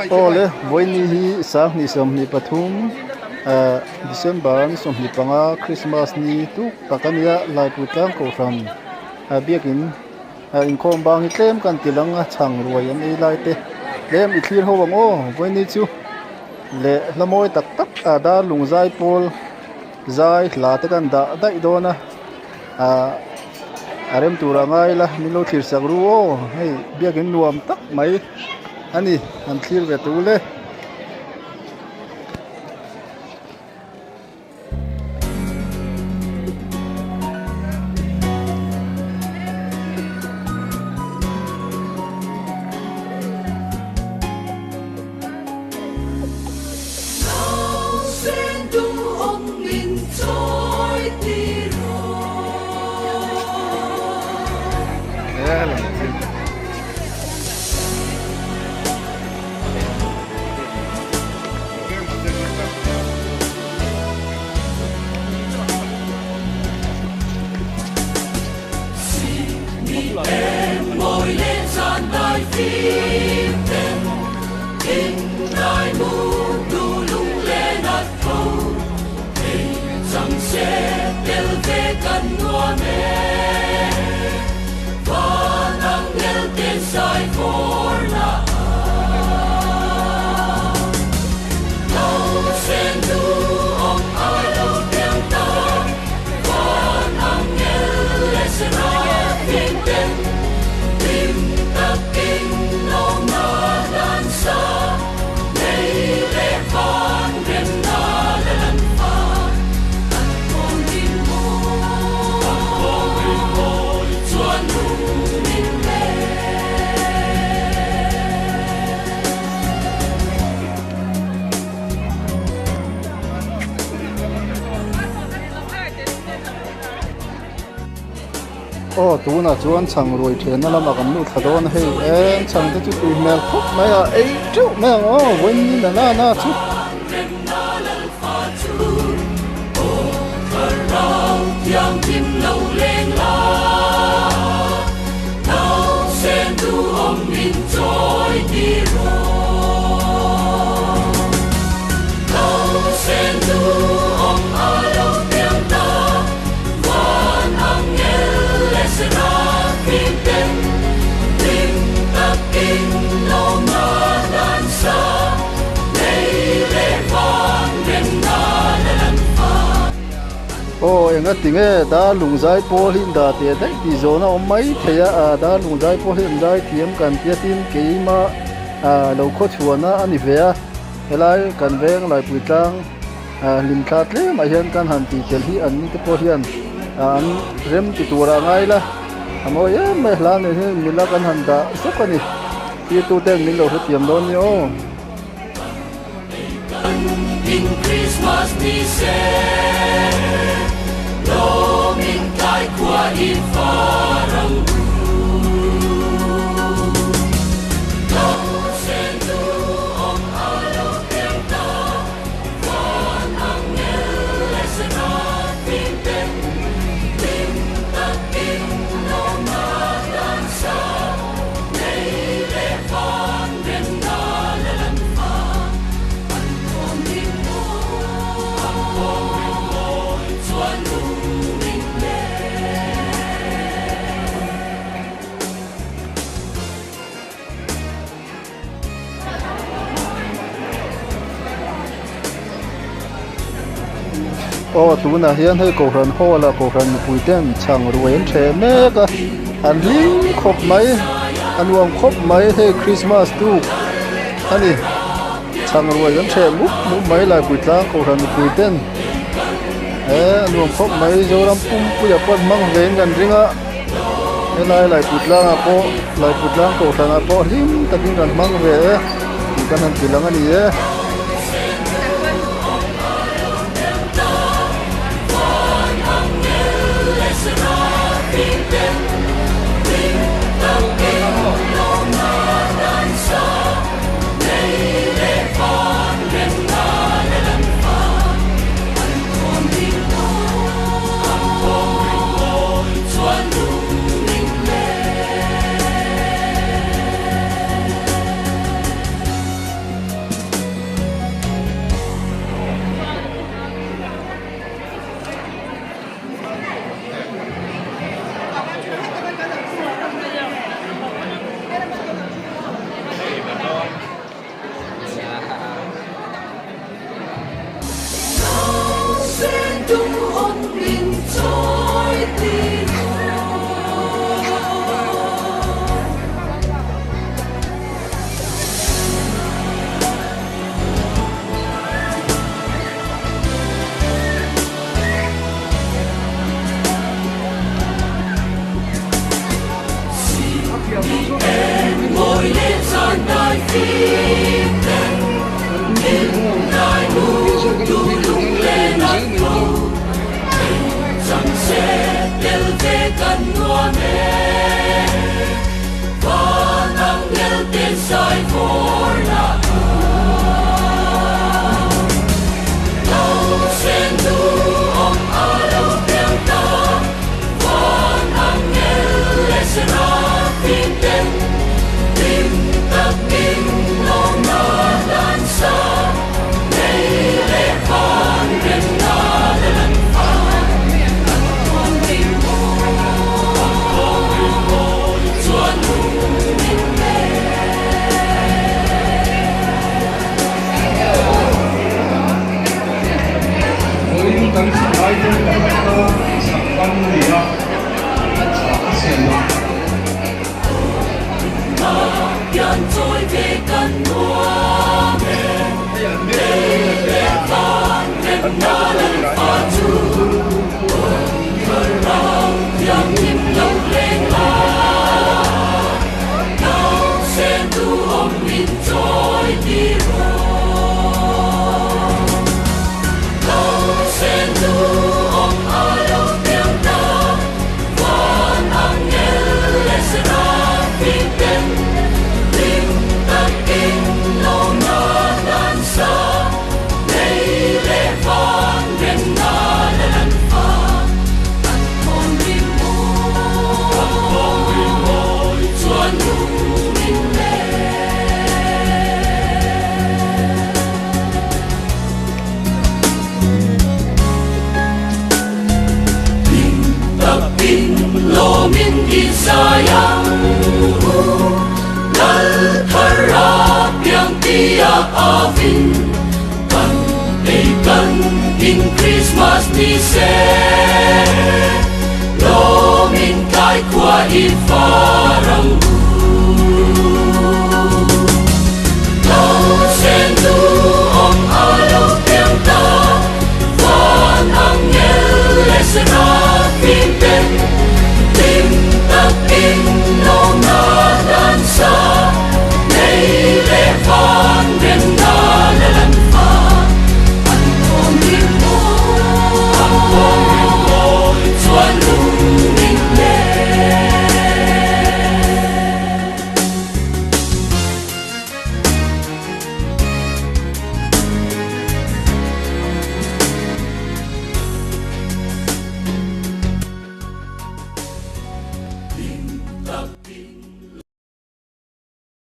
ole voini hi sang ni som ni pathum December som ni panga Christmas ni tu takania lai putang ko ram biakin in khom bang tlem kan tilanga chang ruai an ei lai te lem I thlir ho wang o voini chu le lamoi tak tak da lungzai pol zai hla te kan da dai dona arem tura ngai la milo thir sak ru o hei biakin nuam tak mai ani an thlir ve tu le tu na chuan chang roi thena lama kan nu thadon hei chang te chu email khop mai ei chu mai wen ni na chu yang tim lâu lên la nào sen du om min trôi đi rồi nào sen du om alo tiếng ta van angel lesna kim ten tim ta kinh lâu na dan sa nei le van den na lan fa en a tinge da lungzai pol hin da te dai ti zona om mai theya da lungzai pol hin dai thiam kan tia tin keima lo kho chuana ani vea helai kan veng lai puitlang lim khat le ma hian kan han ti tel hi an ni te pol hian an rem ti tura ngai la amo ya me hla ne he mila kan han da sokani ti tu teng min lo hu tiam don ni o in Christmas ni se lo min kai kwa in farang lo sen du om alo tenta van angel lesna tin ten tin ta tin no na dan sa nei le van den na lan fa an kom min mo chuan nu min le tu na hian hei ko ran ho la ko ran puiten chang ruin the me ka an lim khop mai an wam khop mai hei Christmas tu ani chang ruin an the mu mai lai puitlang ko ran puiten an wam khop mai zoram pum pu ya pot mang ven kan ringa lai puitlang a po lai puitlang ko ran a po lim takin kan mang ve kan han tilang ani cần ngua mê và nắng nhel tên sai for là lâu sen du om alo tiếng ta và nắng nhel lệ sẽ ra phim tên tim tập tim lòng na đàn xa ngày lệ phan đêm na đàn phan con tim môi chuan hùng min mê với những tấm sải trên tấm sải văn gì đó sải xiên đó Yan trôi về cần mùa để phan đêm na đàn phan chu khơi lòng yang nhịp lâu lên nào sen tu om min trôi đi rồi nào sen tu om alo tiếng ta và nắng nhel lệ sẽ ra phim tên tim ta kinh lâu na đàn xa ngày lệ phan đêm na đàn phan con tim môi chuan hùng min mê tập in lo min Isayang nal harap yang tiyak avin kan in Christmas ni sen